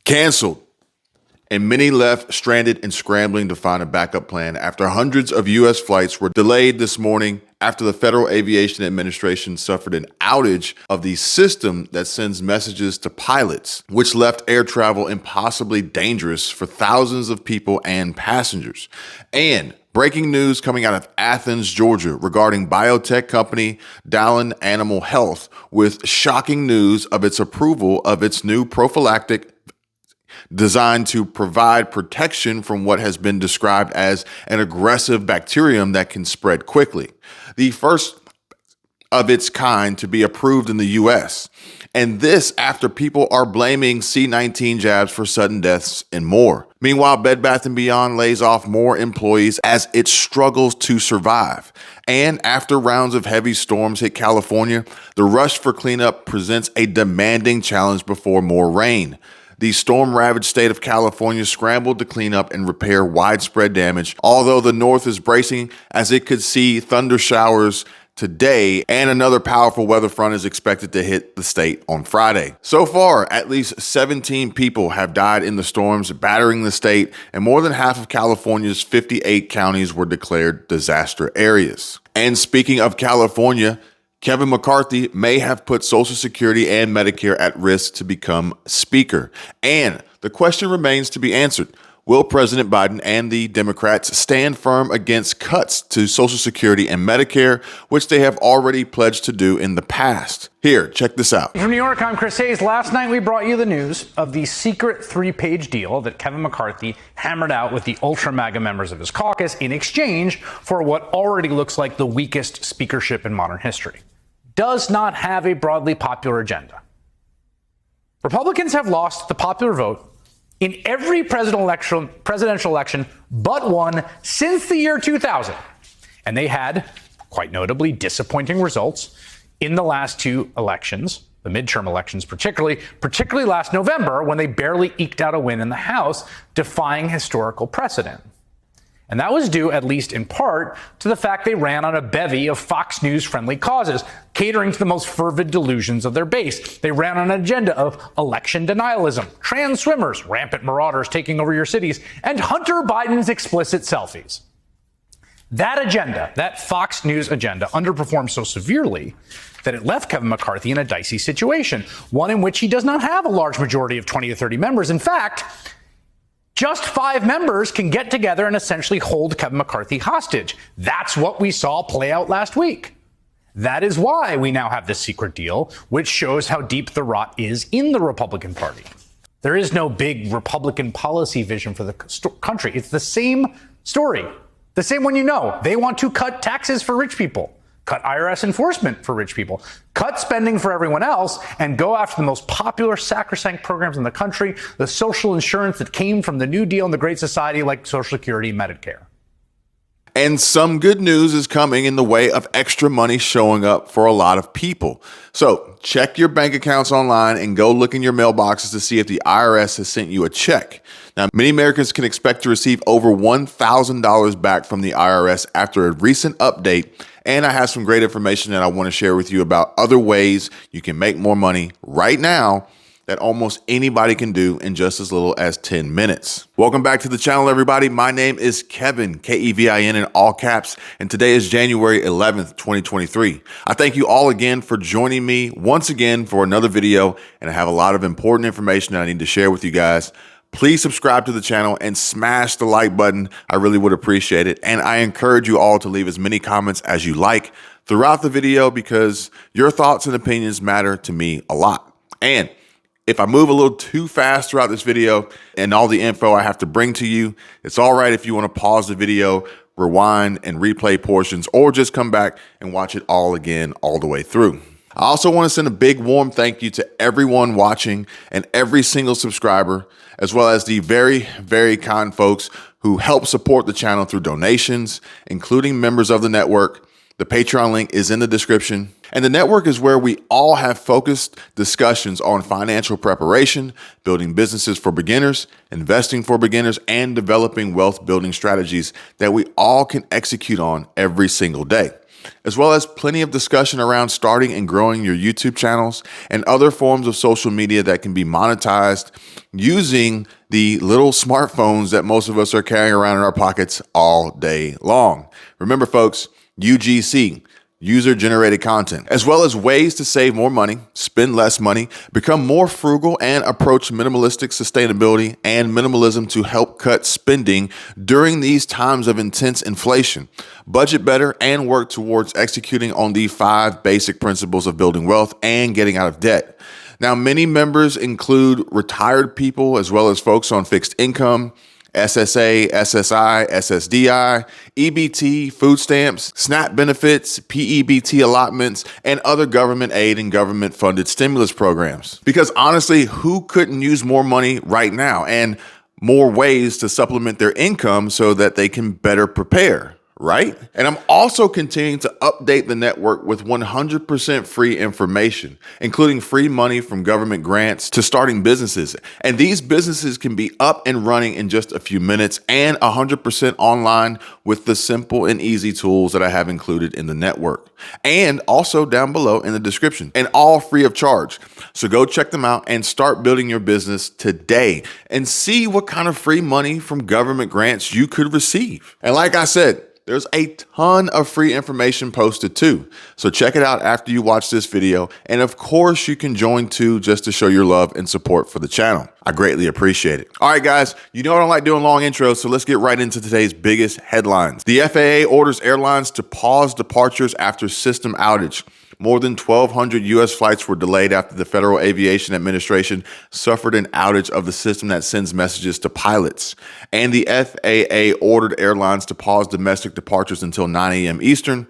canceled. And many left stranded and scrambling to find a backup plan after hundreds of U.S. flights were delayed this morning after the Federal Aviation Administration suffered an outage of the system that sends messages to pilots, which left air travel impossibly dangerous for thousands of people and passengers. And breaking news coming out of Athens, Georgia, regarding biotech company Dallin Animal Health with shocking news of its approval of its new prophylactic designed to provide protection from what has been described as an aggressive bacterium that can spread quickly. The first of its kind to be approved in the U.S. And this after people are blaming C-19 jabs for sudden deaths and more. Meanwhile, Bed Bath & Beyond lays off more employees as it struggles to survive. And after rounds of heavy storms hit California, the rush for cleanup presents a demanding challenge before more rain. The storm-ravaged state of California scrambled to clean up and repair widespread damage, although the north is bracing as it could see thunder showers today, and another powerful weather front is expected to hit the state on Friday. So far, at least 17 people have died in the storms battering the state, and more than half of California's 58 counties were declared disaster areas. And speaking of California, Kevin McCarthy may have put Social Security and Medicare at risk to become Speaker. And the question remains to be answered. Will President Biden and the Democrats stand firm against cuts to Social Security and Medicare, which they have already pledged to do in the past? Here, check this out. From New York, I'm Chris Hayes. Last night, we brought you the news of the secret 3-page deal that Kevin McCarthy hammered out with the ultra-MAGA members of his caucus in exchange for what already looks like the weakest speakership in modern history. Does not have a broadly popular agenda. Republicans have lost the popular vote in every presidential election but one since the year 2000. And they had, quite notably, disappointing results in the last two elections, the midterm elections particularly last November when they barely eked out a win in the House, defying historical precedent. And that was due, at least in part, to the fact they ran on a bevy of Fox News-friendly causes, catering to the most fervid delusions of their base. They ran on an agenda of election denialism, trans swimmers, rampant marauders taking over your cities, and Hunter Biden's explicit selfies. That agenda, that Fox News agenda, underperformed so severely that it left Kevin McCarthy in a dicey situation, one in which he does not have a large majority of 20 to 30 members. In fact, just 5 members can get together and essentially hold Kevin McCarthy hostage. That's what we saw play out last week. That is why we now have this secret deal, which shows how deep the rot is in the Republican Party. There is no big Republican policy vision for the country. It's the same story, the same one you know. They want to cut taxes for rich people, cut IRS enforcement for rich people, cut spending for everyone else, and go after the most popular sacrosanct programs in the country, the social insurance that came from the New Deal and the Great Society, like Social Security and Medicare. And some good news is coming in the way of extra money showing up for a lot of people. So check your bank accounts online and go look in your mailboxes to see if the IRS has sent you a check. Now, many Americans can expect to receive over $1,000 back from the IRS after a recent update. And I have some great information that I want to share with you about other ways you can make more money right now that almost anybody can do in just as little as 10 minutes. Welcome back to the channel, everybody. My name is Kevin, K-E-V-I-N in all caps, and today is January 11th, 2023. I thank you all again for joining me once again for another video, and I have a lot of important information that I need to share with you guys. Please subscribe to the channel and smash the like button. I really would appreciate it. And I encourage you all to leave as many comments as you like throughout the video because your thoughts and opinions matter to me a lot. And if I move a little too fast throughout this video and all the info I have to bring to you, it's all right if you want to pause the video, rewind and replay portions, or just come back and watch it all again all the way through. I also want to send a big warm thank you to everyone watching and every single subscriber, as well as the very, very kind folks who help support the channel through donations, including members of the network. The Patreon link is in the description. And the network is where we all have focused discussions on financial preparation, building businesses for beginners, investing for beginners, and developing wealth building strategies that we all can execute on every single day. as well as plenty of discussion around starting and growing your YouTube channels and other forms of social media that can be monetized using the little smartphones that most of us are carrying around in our pockets all day long. Remember, folks, UGC, user-generated content, as well as ways to save more money, spend less money, become more frugal, and approach minimalistic sustainability and minimalism to help cut spending during these times of intense inflation. Budget better and work towards executing on the 5 basic principles of building wealth and getting out of debt. Now, many members include retired people as well as folks on fixed income, SSA, SSI, SSDI, EBT, food stamps, SNAP benefits, PEBT allotments, and other government aid and government-funded stimulus programs. Because honestly, who couldn't use more money right now and more ways to supplement their income so that they can better prepare? Right? And I'm also continuing to update the network with 100% free information, including free money from government grants to starting businesses. And these businesses can be up and running in just a few minutes and 100% online with the simple and easy tools that I have included in the network and also down below in the description, and all free of charge. So go check them out and start building your business today and see what kind of free money from government grants you could receive. And like I said, there's a ton of free information posted too. So check it out after you watch this video. And of course, you can join too just to show your love and support for the channel. I greatly appreciate it. All right, guys, you know I don't like doing long intros, so let's get right into today's biggest headlines. The FAA orders airlines to pause departures after system outage. More than 1,200 U.S. flights were delayed after the Federal Aviation Administration suffered an outage of the system that sends messages to pilots. And the FAA ordered airlines to pause domestic departures until 9 a.m. Eastern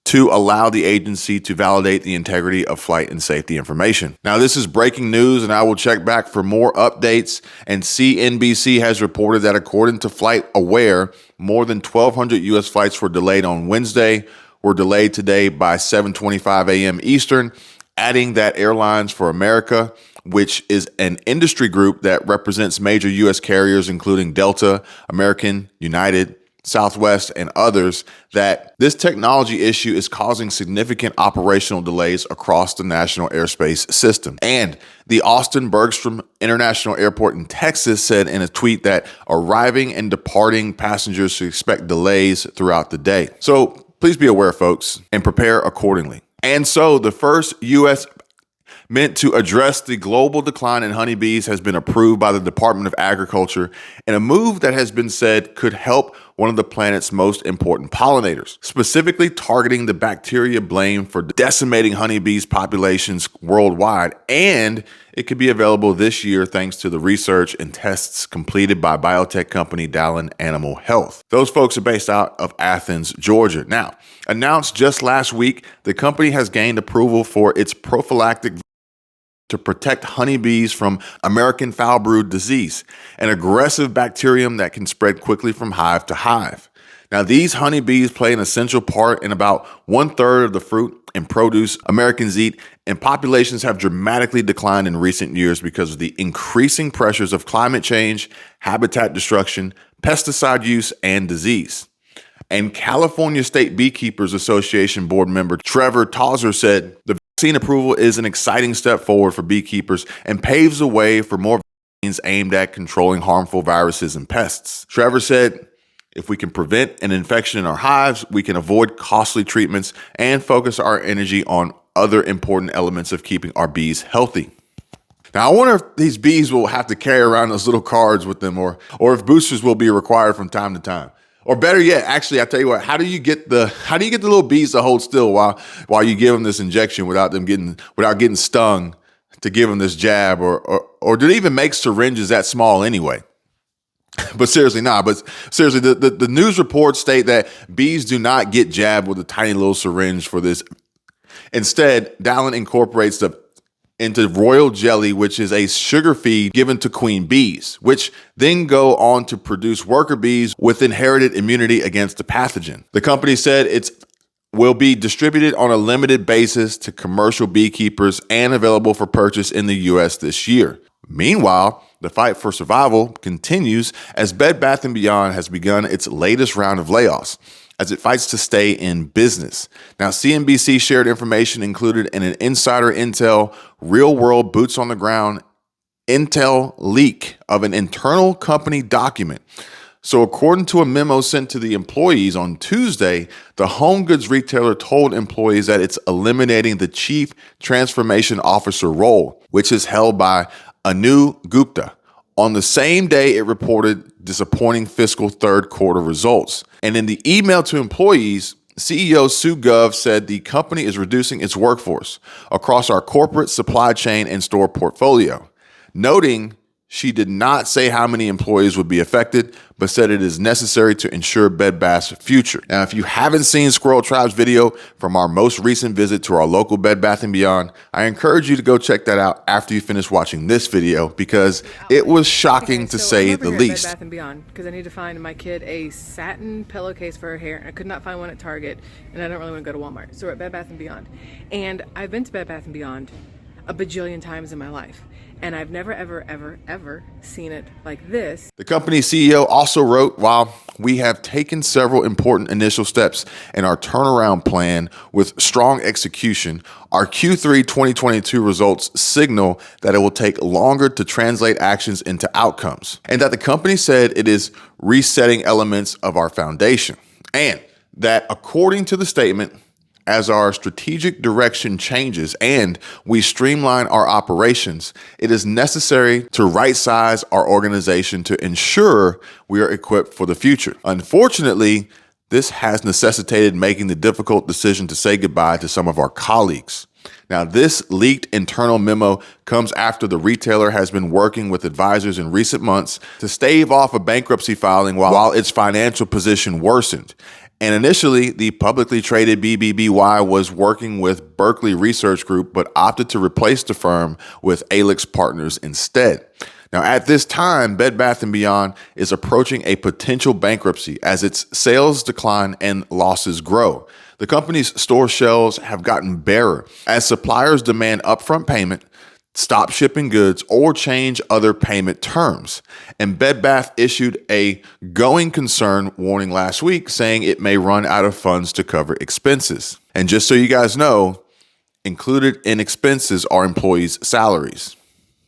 to allow the agency to validate the integrity of flight and safety information. Now, this is breaking news, and I will check back for more updates. And CNBC has reported that according to FlightAware, more than 1,200 U.S. flights were delayed on Wednesday, were delayed today by 7:25 a.m. Eastern, adding that Airlines for America, which is an industry group that represents major U.S. carriers, including Delta, American, United, Southwest, and others, that this technology issue is causing significant operational delays across the national airspace system. And the Austin Bergstrom International Airport in Texas said in a tweet that arriving and departing passengers should expect delays throughout the day. So please be aware, folks, and prepare accordingly. And so the first U.S. meant to address the global decline in honeybees has been approved by the Department of Agriculture in a move that has been said could help one of the planet's most important pollinators, specifically targeting the bacteria blamed for decimating honeybees populations worldwide. And it could be available this year thanks to the research and tests completed by biotech company Dallin Animal Health. Those folks are based out of Athens, Georgia. Now, announced just last week, the company has gained approval for its prophylactic to protect honeybees from American foul brood disease, an aggressive bacterium that can spread quickly from hive to hive. Now, these honeybees play an essential part in about 1/3 of the fruit and produce Americans eat, and populations have dramatically declined in recent years because of the increasing pressures of climate change, habitat destruction, pesticide use, and disease. And California State Beekeepers Association board member Trevor Tauser said, the vaccine approval is an exciting step forward for beekeepers and paves the way for more vaccines aimed at controlling harmful viruses and pests. Trevor said, if we can prevent an infection in our hives, we can avoid costly treatments and focus our energy on other important elements of keeping our bees healthy. Now, I wonder if these bees will have to carry around those little cards with them, or if boosters will be required from time to time. Or better yet, actually, I tell you what, how do you get the little bees to hold still while you give them this injection without getting stung to give them this jab, or do they even make syringes that small anyway? But seriously, the news reports state that bees do not get jabbed with a tiny little syringe for this. Instead, Dallin incorporates into royal jelly, which is a sugar feed given to queen bees, which then go on to produce worker bees with inherited immunity against the pathogen. The company said it will be distributed on a limited basis to commercial beekeepers and available for purchase in the U.S. this year. Meanwhile, the fight for survival continues as Bed Bath & Beyond has begun its latest round of layoffs. as it fights to stay in business. Now, CNBC shared information included in an insider intel, real-world boots on the ground intel leak of an internal company document. So according to a memo sent to the employees on Tuesday, the home goods retailer told employees that it's eliminating the chief transformation officer role, which is held by Anu Gupta. On the same day, it reported disappointing fiscal third quarter results. And in the email to employees, CEO Sue Gov said the company is reducing its workforce across our corporate, supply chain, and store portfolio, noting she did not say how many employees would be affected, but said it is necessary to ensure Bed Bath's future. Now, if you haven't seen Squirrel Tribe's video from our most recent visit to our local Bed Bath & Beyond, I encourage you to go check that out after you finish watching this video because it was shocking to say the least. Bed Bath & Beyond because I need to find my kid a satin pillowcase for her hair. And I could not find one at Target, and I don't really want to go to Walmart. So we're at Bed Bath & Beyond. And I've been to Bed Bath & Beyond a bajillion times in my life. And I've never, ever seen it like this. The company's CEO also wrote, while we have taken several important initial steps in our turnaround plan with strong execution, our Q3 2022 results signal that it will take longer to translate actions into outcomes, and that the company said it is resetting elements of our foundation, and that according to the statement, as our strategic direction changes and we streamline our operations, it is necessary to right-size our organization to ensure we are equipped for the future. Unfortunately, this has necessitated making the difficult decision to say goodbye to some of our colleagues. Now, this leaked internal memo comes after the retailer has been working with advisors in recent months to stave off a bankruptcy filing while its financial position worsened. And initially, the publicly traded BBBY was working with Berkeley Research Group, but opted to replace the firm with Alix Partners instead. Now, at this time, Bed Bath & Beyond is approaching a potential bankruptcy as its sales decline and losses grow. The company's store shelves have gotten barer as suppliers demand upfront payment, stop shipping goods, or change other payment terms. And Bed Bath issued a going concern warning last week saying it may run out of funds to cover expenses. And just so you guys know, included in expenses are employees' salaries.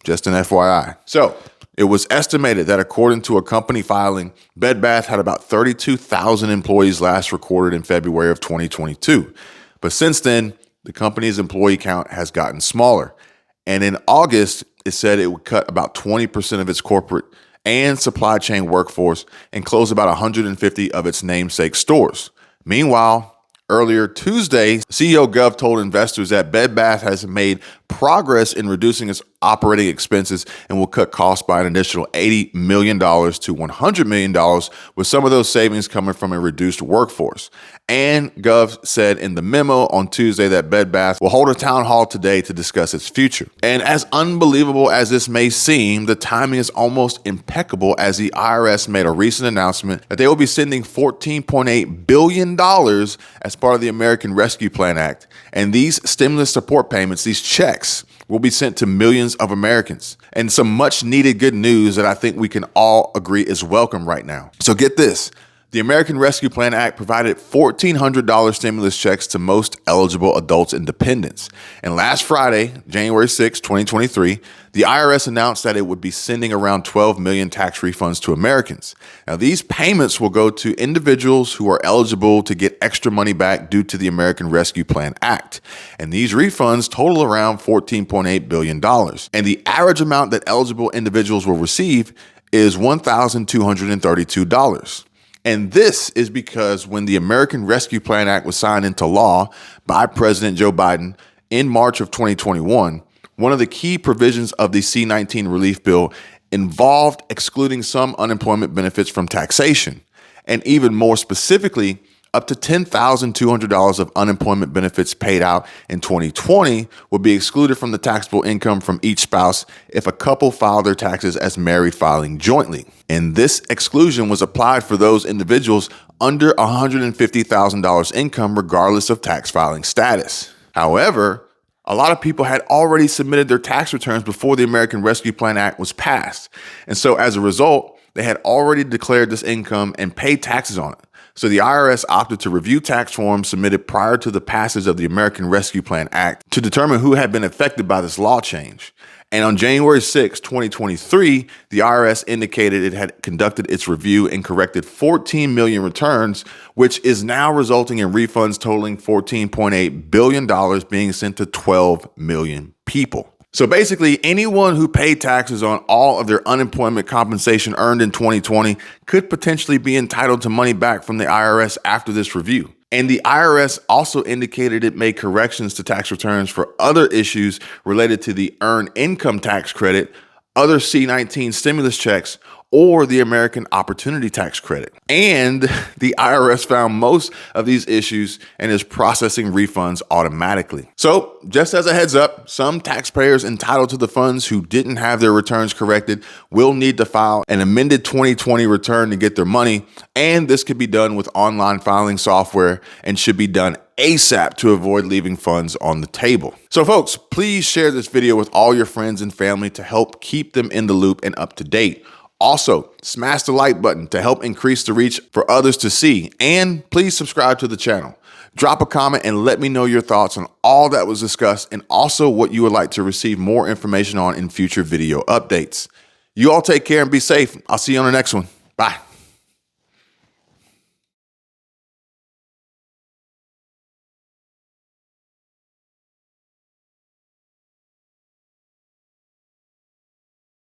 Just an FYI. So it was estimated that according to a company filing, Bed Bath had about 32,000 employees last recorded in February of 2022. But since then, the company's employee count has gotten smaller. And in August, it said it would cut about 20% of its corporate and supply chain workforce and close about 150 of its namesake stores. Meanwhile, earlier Tuesday, CEO Gov told investors that Bed Bath has made progress in reducing its operating expenses and will cut costs by an additional $80 million to $100 million, with some of those savings coming from a reduced workforce. And Gov said in the memo on Tuesday that Bed Bath will hold a town hall today to discuss its future. And as unbelievable as this may seem, the timing is almost impeccable as the IRS made a recent announcement that they will be sending $14.8 billion as part of the American Rescue Plan Act. And these stimulus support payments, these checks, will be sent to millions of Americans. And some much needed good news that I think we can all agree is welcome right now. So get this. The American Rescue Plan Act provided $1,400 stimulus checks to most eligible adults and dependents. And last Friday, January 6, 2023, the IRS announced that it would be sending around 12 million tax refunds to Americans. Now, these payments will go to individuals who are eligible to get extra money back due to the American Rescue Plan Act. And these refunds total around $14.8 billion. And the average amount that eligible individuals will receive is $1,232. And this is because when the American Rescue Plan Act was signed into law by President Joe Biden in March of 2021, one of the key provisions of the C-19 relief bill involved excluding some unemployment benefits from taxation. And even more specifically, up to $10,200 of unemployment benefits paid out in 2020 will be excluded from the taxable income from each spouse if a couple filed their taxes as married filing jointly. And this exclusion was applied for those individuals under $150,000 income, regardless of tax filing status. However, a lot of people had already submitted their tax returns before the American Rescue Plan Act was passed. And so as a result, they had already declared this income and paid taxes on it. So the IRS opted to review tax forms submitted prior to the passage of the American Rescue Plan Act to determine who had been affected by this law change. And on January 6, 2023, the IRS indicated it had conducted its review and corrected 14 million returns, which is now resulting in refunds totaling $14.8 billion being sent to 12 million people. So basically, anyone who paid taxes on all of their unemployment compensation earned in 2020 could potentially be entitled to money back from the IRS after this review. And the IRS also indicated it made corrections to tax returns for other issues related to the Earned Income Tax Credit, other C-19 stimulus checks, or the American Opportunity Tax Credit. And the IRS found most of these issues and is processing refunds automatically. So just as a heads up, some taxpayers entitled to the funds who didn't have their returns corrected will need to file an amended 2020 return to get their money. And this could be done with online filing software and should be done ASAP to avoid leaving funds on the table. So folks, please share this video with all your friends and family to help keep them in the loop and up to date. Also, smash the like button to help increase the reach for others to see. And please subscribe to the channel. Drop a comment and let me know your thoughts on all that was discussed and also what you would like to receive more information on in future video updates. You all take care and be safe. I'll see you on the next one. Bye.